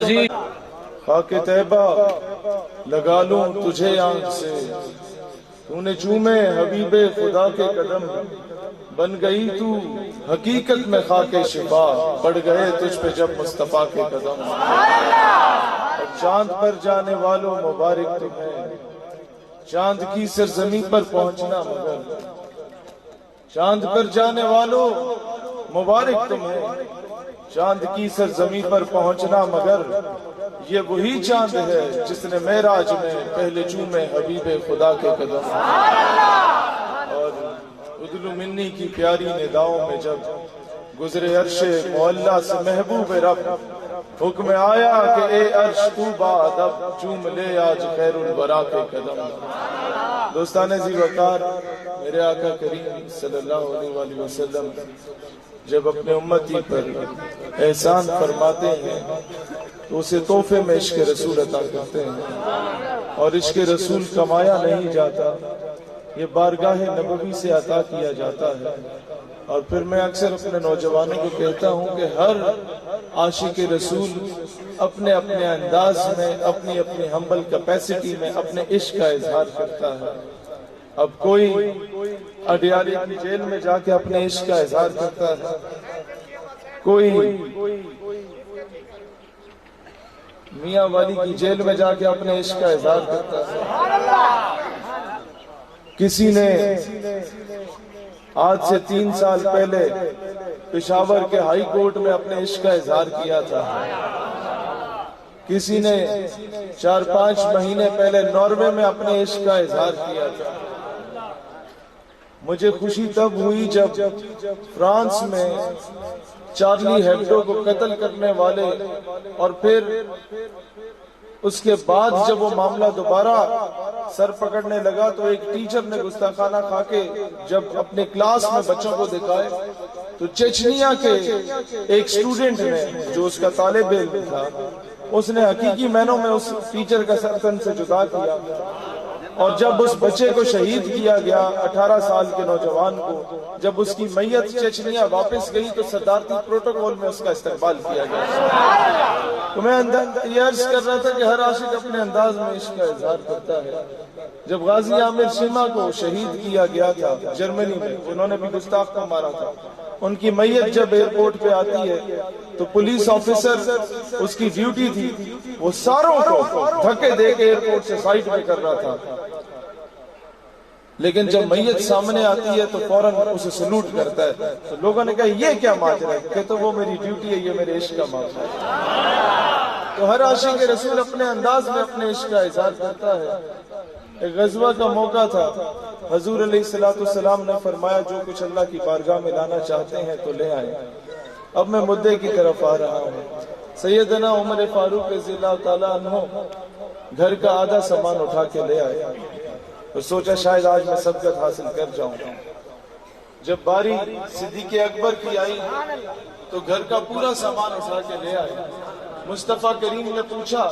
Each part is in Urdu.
جی خاک طیبہ لگا لوں تجھے آنکھ سے، تو نے چومے حبیب خدا کے قدم، بن گئی تو حقیقت میں خاک شفا، پڑ گئے تجھ پہ جب مصطفیٰ کے قدم۔ اور چاند پر جانے والوں مبارک تمہیں، چاند کی سرزمین پر پہنچنا مگر، چاند پر جانے والوں مبارک تمہیں، چاند کی سرزمین پر پہنچنا مگر، یہ وہی چاند ہے جس نے معراج میں پہلے چومے حبیب خدا کے قدم۔ اور ادلو منی کی پیاری نداؤں میں جب گزرے عرش معلیٰ سے محبوب رب، حکم آیا کہ اے عرش تو بادب، چوم لے آج خیر الورا کے قدم۔ دوستان ذی وقار، میرے آقا کریم صلی اللہ علیہ وآلہ وسلم جب اپنے امتی پر احسان فرماتے ہیں تو اسے تحفے میں عشق رسول عطا کرتے ہیں، اور عشق رسول کمایا نہیں جاتا، یہ بارگاہ نبوی سے عطا کیا جاتا ہے۔ اور پھر میں اکثر اپنے نوجوانوں کو کہتا ہوں کہ ہر عاشق رسول اپنے اپنے انداز میں، اپنی اپنی ہمبل کیپیسٹی میں اپنے عشق کا اظہار کرتا ہے۔ اب کوئی اڈیالے کی جیل میں جا کے اپنے عشق کا اظہار کرتا ہے، کوئی میاں والی کی جیل میں جا کے اپنے عشق کا اظہار کرتا ہے، کسی نے آج سے 3 سال پہلے پشاور کے ہائی کورٹ میں اپنے عشق کا اظہار کیا تھا، کسی نے 4-5 مہینے پہلے ناروے میں اپنے عشق کا اظہار کیا تھا۔ مجھے خوشی تب ہوئی جب فرانس میں چارلی ہیبڈو کو قتل کرنے والے، اور پھر اس کے بعد جب وہ معاملہ دوبارہ سر پکڑنے لگا تو ایک ٹیچر نے گستاخانہ کھا کے جب اپنے کلاس میں بچوں کو دکھائے تو چچنیا کے ایک سٹوڈنٹ نے، جو اس کا طالب علم تھا، اس نے حقیقی معنوں میں اس ٹیچر کا سر تن سے جدا کیا، اور جب اس بچے کو شہید کیا گیا 18 سال کے نوجوان کو، جب اس کی میت چچنیا واپس گئی تو صدارتی پروٹوکول میں اس کا استقبال کیا گیا۔ تو میں یہ عرض کر رہا تھا کہ ہر عاشق اپنے انداز میں عشق کا اظہار کرتا ہے۔ جب غازی عامر شیما کو شہید کیا گیا تھا جرمنی میں، جنہوں نے بھی گستاخ کو مارا تھا، ان کی میت جب ایئرپورٹ پہ آتی ہے تو پولیس آفیسر، اس کی ڈیوٹی تھی وہ ساروں کو دھکے دے کے ایئرپورٹ سے سائیڈ میں کر رہا تھا، لیکن جب میت سامنے آتی ہے تو فوراً اسے سلوٹ کرتا ہے۔ تو لوگوں نے کہا یہ کیا ماجرا ہے؟ کہ تو وہ میری ڈیوٹی ہے، یہ میرے عشق کا معاملہ ہے۔ تو ہر عاشق رسول اپنے انداز میں اپنے عشق کا اظہار کرتا ہے۔ ایک غزوہ کا موقع تھا، حضور علیہ السلام نے فرمایا جو کچھ اللہ کی بارگاہ میں لانا چاہتے ہیں تو لے آئیں۔ اب میں مدعے کی طرف آ رہا ہوں۔ سیدنا عمر فاروق رضی اللہ تعالیٰ عنہ گھر کا آدھا سامان اٹھا کے لے آئے، اور سوچا شاید آج میں سبقت حاصل کر جاؤں۔ جب باری صدیق اکبر کی آئی تو گھر کا پورا سامان اٹھا کے لے آئے۔ مصطفیٰ کریم نے پوچھا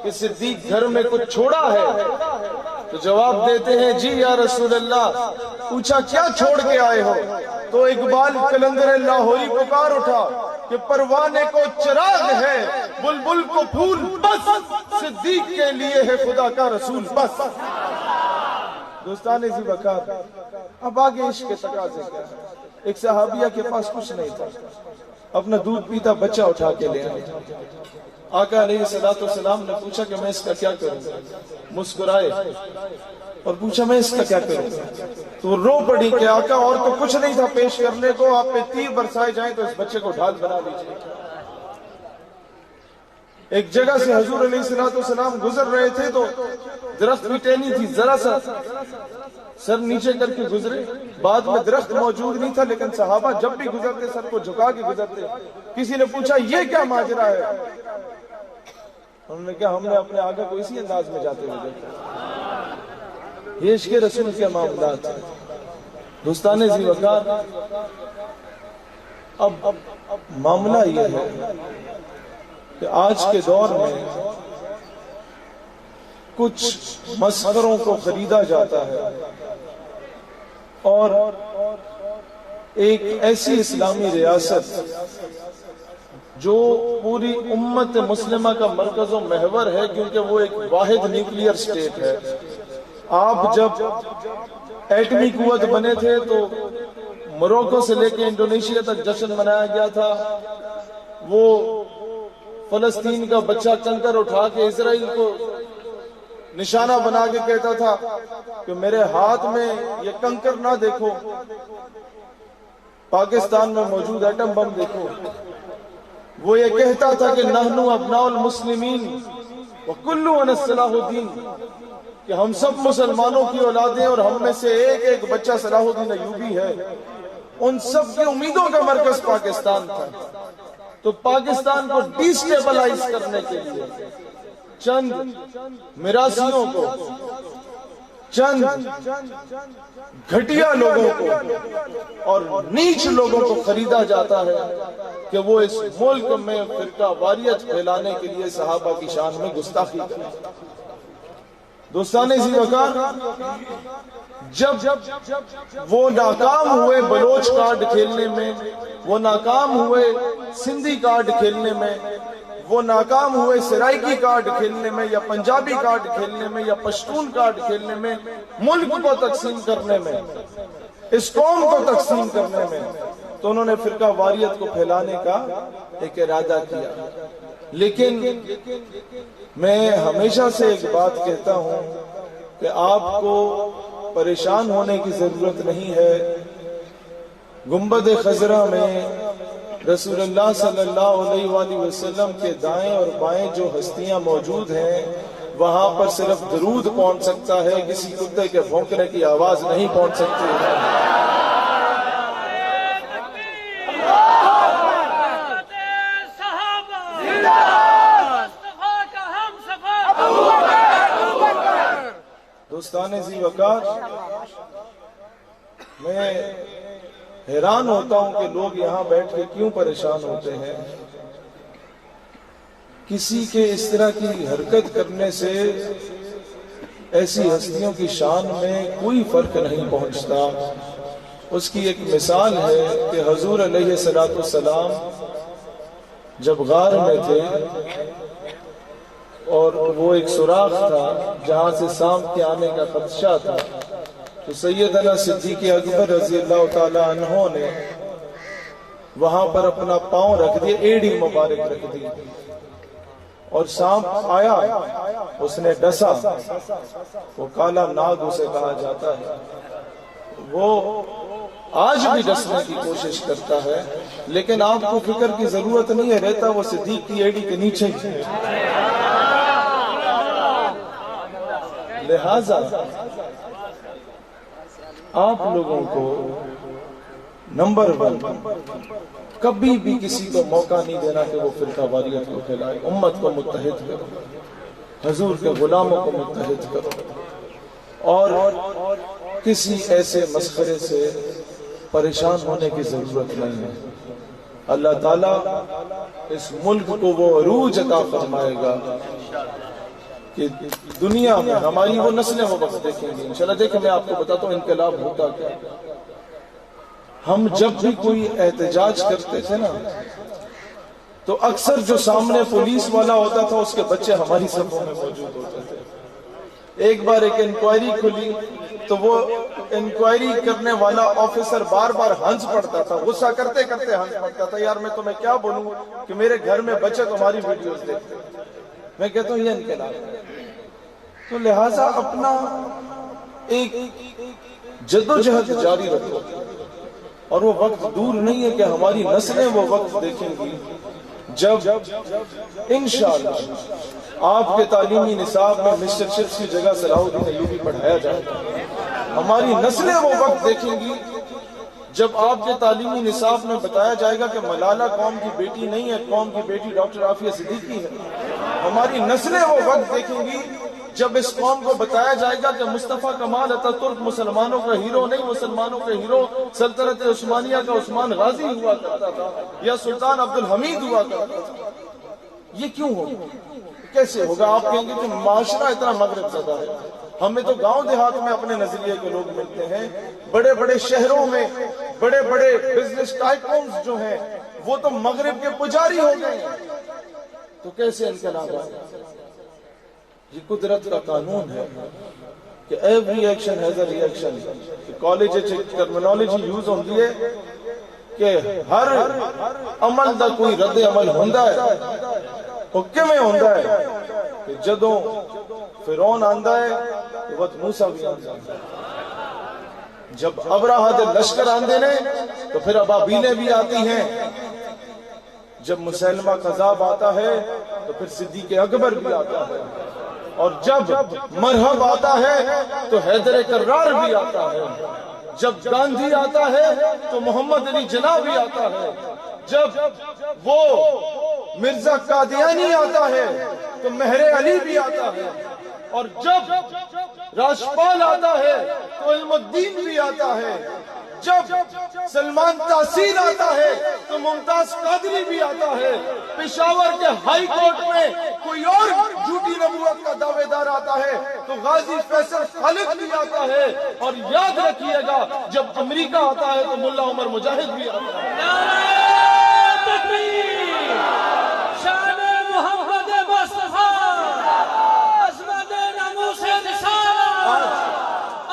کہ صدیق گھر میں کچھ چھوڑا ہے؟ تو جواب دیتے ہیں جی یا رسول اللہ۔ پوچھا کیا چھوڑ کے آئے ہو؟ تو اقبال قلندر لاہوری پکار اٹھا کہ پروانے کو چراغ ہے، بلبل کو پھول بس، صدیق کے لیے ہے خدا کا رسول بس۔ دوستان ذی وقار، اب آگے عشق کے تقاضے کیا ہے؟ ایک صحابیہ کے پاس کچھ نہیں تھا، اپنا دودھ پیتا بچہ اٹھا کے لے آئے۔ آقا علیہ السلام نے پوچھا کہ میں اس کا کیا کروں؟ مسکرائے اور پوچھا میں اس کا کیا کروں؟ تو رو پڑی کہ آقا اور تو کچھ نہیں تھا پیش کرنے کو، آپ پہ تیر برسائے جائیں تو اس بچے کو ڈھال بنا لیجیے۔ ایک جگہ سے حضور علیہ السلام گزر رہے تھے تو درخت کی ٹہنی تھی، ذرا سا سر نیچے کر کے گزرے۔ بعد میں درخت موجود نہیں تھا، لیکن صحابہ جب بھی گزرتے سر کو جھکا کے گزرتے۔ کسی نے پوچھا یہ کیا ماجرا ہے؟ انہوں نے کہا ہم نے اپنے آقا کو اسی انداز میں جاتے ہوئے دیکھا۔ یہ عشق رسول کے معاملات ہیں۔ دوستان ذی وقار، اب معاملہ یہ ہے کہ آج کے دور میں کچھ مسخروں کو خریدا جاتا ہے، اور ایک ایسی اسلامی ریاست جو پوری امت مسلمہ کا مرکز و محور ہے، کیونکہ وہ ایک واحد نیوکلیئر سٹیٹ ہے۔ آپ جب ایٹمی قوت بنے تھے تو موروکو سے لے کے انڈونیشیا تک جشن منایا گیا تھا۔ وہ فلسطین کا بچہ کنکر اٹھا کے اسرائیل کو نشانہ بنا کے کہتا تھا کہ میرے ہاتھ میں یہ کنکر نہ دیکھو، پاکستان میں موجود ایٹم بم دیکھو۔ وہ یہ کہتا تھا کہ نحنو ابناء المسلمین وکلنا صلاح الدین، کہ ہم سب مسلمانوں کی اولادیں اور ہم میں سے ایک ایک بچہ صلاح الدین ایوبی ہے۔ ان سب کی امیدوں کا مرکز پاکستان تھا۔ تو پاکستان کو ڈیسٹیبلائز کرنے کے لیے چند میراثیوں کو، چند گھٹیا لوگوں کو اور نیچ لوگوں کو خریدا جاتا ہے کہ وہ اس ملک میں فرقہ واریت پھیلانے کے لیے صحابہ کی شان میں گستاخی کریں۔ دوستان ذی وقار، جب وہ ناکام ہوئے بلوچ کارڈ کھیلنے میں، وہ ناکام ہوئے سندھی کارڈ کھیلنے میں، وہ ناکام ہوئے سرائکی کارڈ کھیلنے میں، یا پنجابی کارڈ کھیلنے میں، یا پشتون کارڈ کھیلنے میں، ملک کو تقسیم کرنے میں، اس قوم کو تقسیم کرنے میں، تو انہوں نے فرقہ واریت کو پھیلانے کا ایک ارادہ کیا۔ لیکن میں ہمیشہ سے ایک بات کہتا ہوں کہ آپ کو پریشان ہونے کی ضرورت نہیں ہے۔ گنبد خضرا میں رسول اللہ صلی اللہ علیہ وآلہ وسلم کے دائیں اور بائیں جو ہستیاں موجود ہیں، وہاں پر صرف درود پہنچ سکتا ہے، کسی کتے کے بھونکنے کی آواز نہیں پہنچ سکتی۔ دوستان ذی وقار، میں حیران ہوتا ہوں کہ لوگ یہاں بیٹھ کے کیوں پریشان ہوتے ہیں۔ کسی کے اس طرح کی حرکت کرنے سے ایسی ہستیوں کی شان میں کوئی فرق نہیں پہنچتا۔ اس کی ایک مثال ہے کہ حضور علیہ السلام جب غار میں تھے اور وہ ایک سوراخ تھا جہاں سے سانپ کے آنے کا خدشہ تھا، تو سیدنا صدیق اکبر رضی اللہ تعالی عنہ نے وہاں پر اپنا پاؤں رکھ دیا، ایڑی مبارک رکھ دی، اور سانپ آیا، اس نے ڈسا، وہ کالا ناگ اسے کہا جاتا ہے، وہ آج بھی ڈسنے کی کوشش کرتا ہے، لیکن آپ کو فکر کی ضرورت نہیں ہے، رہتا وہ صدیق کی ایڑی کے نیچے ہی ہے۔ لہذا آپ لوگوں کو نمبر 1 کبھی بھی کسی کو موقع نہیں دینا کہ وہ فرقہ واریت کو پھیلائے۔ امت کو متحد کرو، حضور کے غلاموں کو متحد کرو، اور کسی ایسے مسخرے سے پریشان ہونے کی ضرورت نہیں ہے۔ اللہ تعالیٰ اس ملک کو وہ عروج عطا فرمائے گا کہ دنیا میں ہماری وہ نسلیں وہ وقت دیکھیں گی انشاءاللہ۔ دیکھیں، میں آپ کو بتاتا ہوں انقلاب ہوتا کیا۔ ہم جب بھی کوئی احتجاج کرتے تھے نا، تو اکثر جو سامنے پولیس والا ہوتا تھا اس کے بچے ہماری صفوں میں موجود ہوتے تھے۔ ایک بار ایک انکوائری کھلی تو وہ انکوائری کرنے والا آفیسر بار بار ہنس پڑتا تھا، غصہ کرتے کرتے ہنس پڑتا تھا، یار میں تمہیں کیا بولوں کہ میرے گھر میں بچے تمہاری ویڈیوز دیکھتے ہیں۔ میں کہتا ہوں یہ انقلاب ہے۔ تو لہٰذا اپنا ایک جدوجہد جاری رکھو، اور وہ وقت دور نہیں ہے کہ ہماری نسلیں وہ وقت دیکھیں گی جب انشاءاللہ آپ کے تعلیمی نصاب میں مسٹر چپس کی جگہ صلاح الدین ایوبی پڑھایا جائے گا۔ ہماری نسلیں وہ وقت دیکھیں گی جب آپ کے تعلیمی نصاب میں بتایا جائے گا کہ ملالہ قوم کی بیٹی نہیں ہے، قوم کی بیٹی ڈاکٹر عافیہ صدیقی ہے۔ ہماری نسلیں وہ وقت دیکھیں گی جب اس قوم کو بتایا جائے گا کہ مصطفیٰ کمال اتاترک مسلمانوں کا ہیرو نہیں، مسلمانوں کا ہیرو سلطنت عثمانیہ کا عثمان غازی ہوا کرتا تھا، یا سلطان عبد الحمید ہوا کرتا تھا۔ یہ کیوں ہوگا؟ کیسے ہوگا؟ آپ کہیں گے کہ معاشرہ اتنا مغرب زدہ ہے۔ ہمیں تو گاؤں دیہات میں اپنے نظریے کے لوگ ملتے ہیں، بڑے بڑے شہروں میں بڑے بڑے بزنس ٹائکونز جو ہیں وہ تو مغرب کے پجاری ہو گئے ہیں، تو کیسے انقلاب آئے؟ یہ قدرت کا قانون ہے کہ every action has a reaction. College terminology use ہوتی ہے کہ ہر عمل دا کوئی رد عمل ہوندا ہے. وہ کیویں ہوندا ہے کہ جدوں فرعون آندا ہے تو وقت موسیٰ بھی آندا ہے. جب ابرہہ دے لشکر آندے نے تو پھر ابابیلیں بھی آتی ہیں. جب مسیلمہ کذاب آتا ہے تو پھر صدیق اکبر بھی آتا ہے. اور جب مرحب آتا ہے تو حیدر کرار بھی آتا ہے. جب گاندھی آتا ہے تو محمد علی جناح بھی آتا ہے. جب وہ مرزا قادیانی آتا ہے تو مہر علی بھی آتا ہے. اور جب راشپال آتا ہے تو علم الدین بھی آتا ہے. جب سلمان تحصیل آتا ہے تو ممتاز قادری بھی آتا ہے. پشاور کے ہائی کورٹ میں کوئی اور جھوٹی نبوت کا دعوے دار آتا ہے تو غازی فیصل خالد بھی آتا ہے. اور یاد رکھیے گا جب امریکہ آتا ہے تو ملا عمر مجاہد بھی آتا ہے. شان محمد مصطفیٰ، عظمت ناموس رسالت،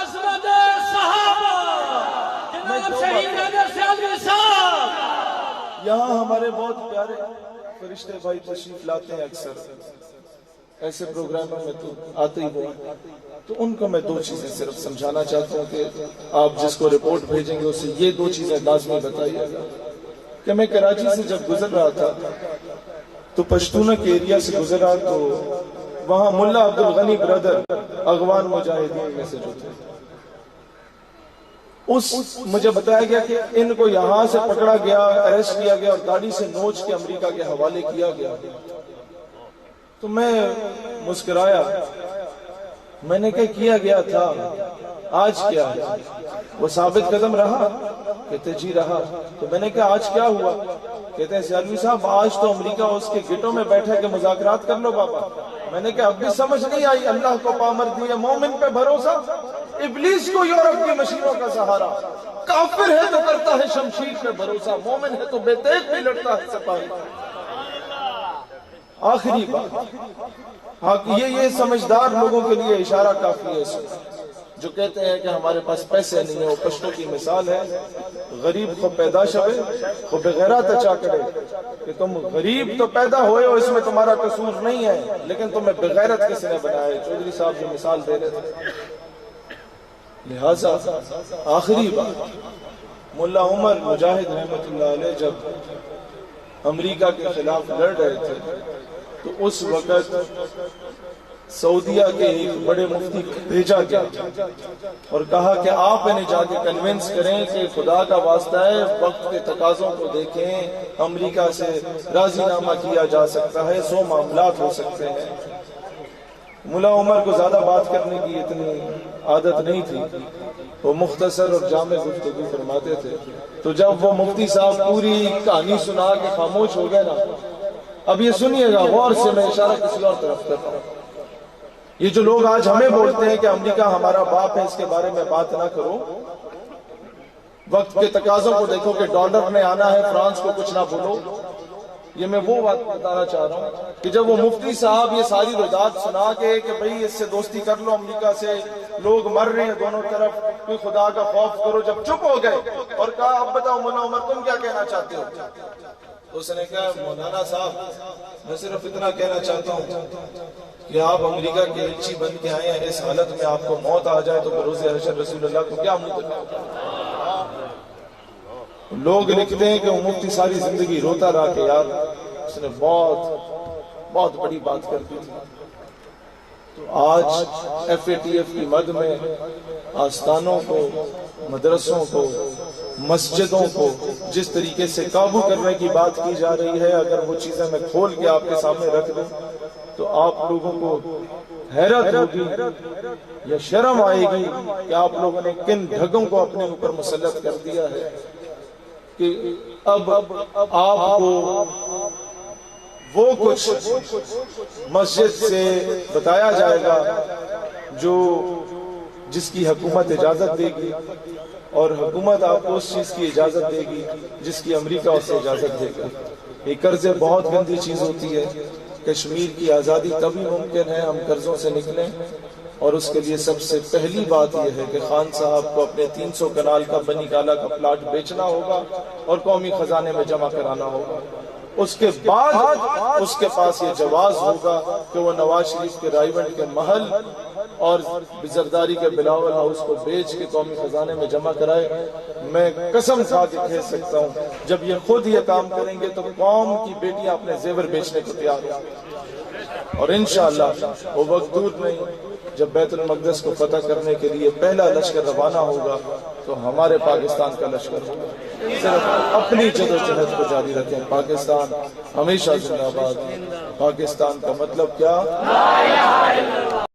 عظمت صحابہ، جناب شہید حیدر سیالوی صاحب. یہاں ہمارے بہت پیارے فرشتے بھائی تشریف لاتے ہیں. اکثر ایسے پروگراموں میں تو آتے ہی وہ، تو ان کو میں دو چیزیں صرف سمجھانا چاہتا ہوں کہ آپ جس کو رپورٹ بھیجیں گے اسے یہ دو چیزیں لازمی بتائیے گا کہ میں کراچی سے جب گزر رہا تھا تو پشتونہ کے ایریا سے گزرا تو وہاں ملا عبد الغنی برادر اغوان مجاہدین میں سے جو تھے، مجھے بتایا گیا کہ ان کو یہاں سے پکڑا گیا، اریسٹ کیا گیا اور داڑھی سے نوچ کے امریکہ کے حوالے کیا گیا. تو میں مسکرایا. میں نے کیا گیا تھا، آج کیا ہے؟ وہ ثابت قدم رہا؟ کہتے جی رہا. تو میں نے کہا آج کیا ہوا؟ کہتے ہیں سیالوی صاحب آج تو امریکہ اس کے گٹوں میں بیٹھے کہ مذاکرات کر لو بابا. میں نے کہا اب بھی سمجھ نہیں آئی. اللہ کو پامر دیے، مومن پہ بھروسہ، ابلیس کو یورپ کی مشینوں کا سہارا. کافر ہے تو کرتا ہے شمشیر پہ بھروسہ، مومن ہے تو بے تیغ بھی لڑتا ہے سپاہی. آخری بات، یہ سمجھدار لوگوں کے لیے اشارہ کافی ہے جو کہتے ہیں کہ ہمارے پاس پیسے نہیں ہیں. وہ پشتوں کی مثال ہے، غریب کو پیدا شوے وہ بغیرات اچا کرے، کہ تم غریب تو پیدا ہوئے ہو اس میں تمہارا قصور نہیں ہے، لیکن تمہیں بغیرت کس نے بنایا ہے. چودھری صاحب جو مثال دے رہے تھے. لہذا آخری بات، ملا عمر مجاہد رحمت اللہ علیہ جب امریکہ کے خلاف لڑ رہے تھے تو اس وقت سعودیہ کے ایک بڑے مفتی کو بھیجا گیا اور کہا کہ آپ انہیں جا کے کنونس کریں کہ خدا کا واسطہ ہے وقت کے تقاضوں کو دیکھیں، امریکہ سے راضی نامہ کیا جا سکتا ہے، 100 معاملات ہو سکتے ہیں. ملا عمر کو زیادہ بات کرنے کی اتنی عادت نہیں تھی، وہ مختصر اور جامع گفتگو فرماتے تھے. تو جب وہ مفتی صاحب پوری کہانی سنا کے خاموش ہو گئے نا، اب یہ سنیے گا غور سے، میں اشارہ کسی اور طرف کرتا ہوں. یہ جو لوگ آج ہمیں بولتے ہیں کہ امریکہ ہمارا باپ ہے، اس کے بارے میں بات نہ کرو، وقت کے تقاضوں کو دیکھو کہ ڈالر نے آنا ہے، فرانس کو کچھ نہ بولو. یہ میں وہ بات بتانا چاہ رہا ہوں کہ جب وہ مفتی صاحب یہ ساری رودات سنا کے کہ بھئی اس سے دوستی کر لو، امریکہ سے لوگ مر رہے ہیں دونوں طرف، کوئی خدا کا خوف کرو، جب چپ ہو گئے اور کہا اب بتاؤ مولانا عمر تم کیا کہنا چاہتے ہو؟ اس نے کہا مولانا صاحب میں صرف اتنا کہنا چاہتا ہوں کہ آپ امریکہ کے ایلچی بن کے آئے ہیں، اس حالت میں آپ کو موت آ جائے تو بروز حشر رسول اللہ کو کیا منہ کرنا؟ لوگ لکھتے ہیں کہ وہ مفتی ساری زندگی روتا رہا کہ یار اس نے بہت بڑی بات کر دی تھی. تو آج ایف اے ٹی ایف کی مد میں آستانوں کو، مدرسوں کو، مسجدوں کو جس طریقے سے قابو کرنے کی بات کی جا رہی ہے، اگر وہ چیزیں میں کھول کے آپ کے سامنے رکھ دوں تو آپ لوگوں کو حیرت ہوگی یا شرم آئے گی کہ آپ لوگوں نے کن ڈھگوں کو اپنے اوپر مسلط کر دیا ہے کہ اب آپ کو وہ کچھ مسجد سے بتایا جائے گا جس کی حکومت اجازت دے گی، اور حکومت آپ کو اس چیز کی اجازت دے گی جس کی امریکہ اسے اجازت دے گا۔ یہ قرض بہت گندی چیز ہوتی ہے۔ کشمیر کی آزادی تبھی ممکن ہے ہم قرضوں سے نکلیں، اور اس کے لیے سب سے پہلی بات یہ ہے کہ خان صاحب کو اپنے 300 کنال کا بنی کالا کا پلاٹ بیچنا ہوگا اور قومی خزانے میں جمع کرانا ہوگا۔ اس کے بعد اس کے پاس یہ جواز ہوگا کہ وہ نواز شریف کے رائے ونڈ کے محل اور زرداری کے بلاول ہاؤس کو بیچ کے قومی خزانے میں جمع کرائے۔ میں قسم کھا کے کہہ سکتا ہوں جب یہ خود یہ کام کریں گے تو قوم کی بیٹیاں اپنے زیور بیچنے کو تیار ہوں، اور انشاءاللہ وہ وقت دور نہیں جب بیت المقدس کو فتح کرنے کے لیے پہلا لشکر روانہ ہوگا تو ہمارے پاکستان کا لشکر ہوگا۔ صرف اپنی جدوجہد کو جاری رکھیں۔ پاکستان ہمیشہ زندہ باد۔ پاکستان کا مطلب کیا؟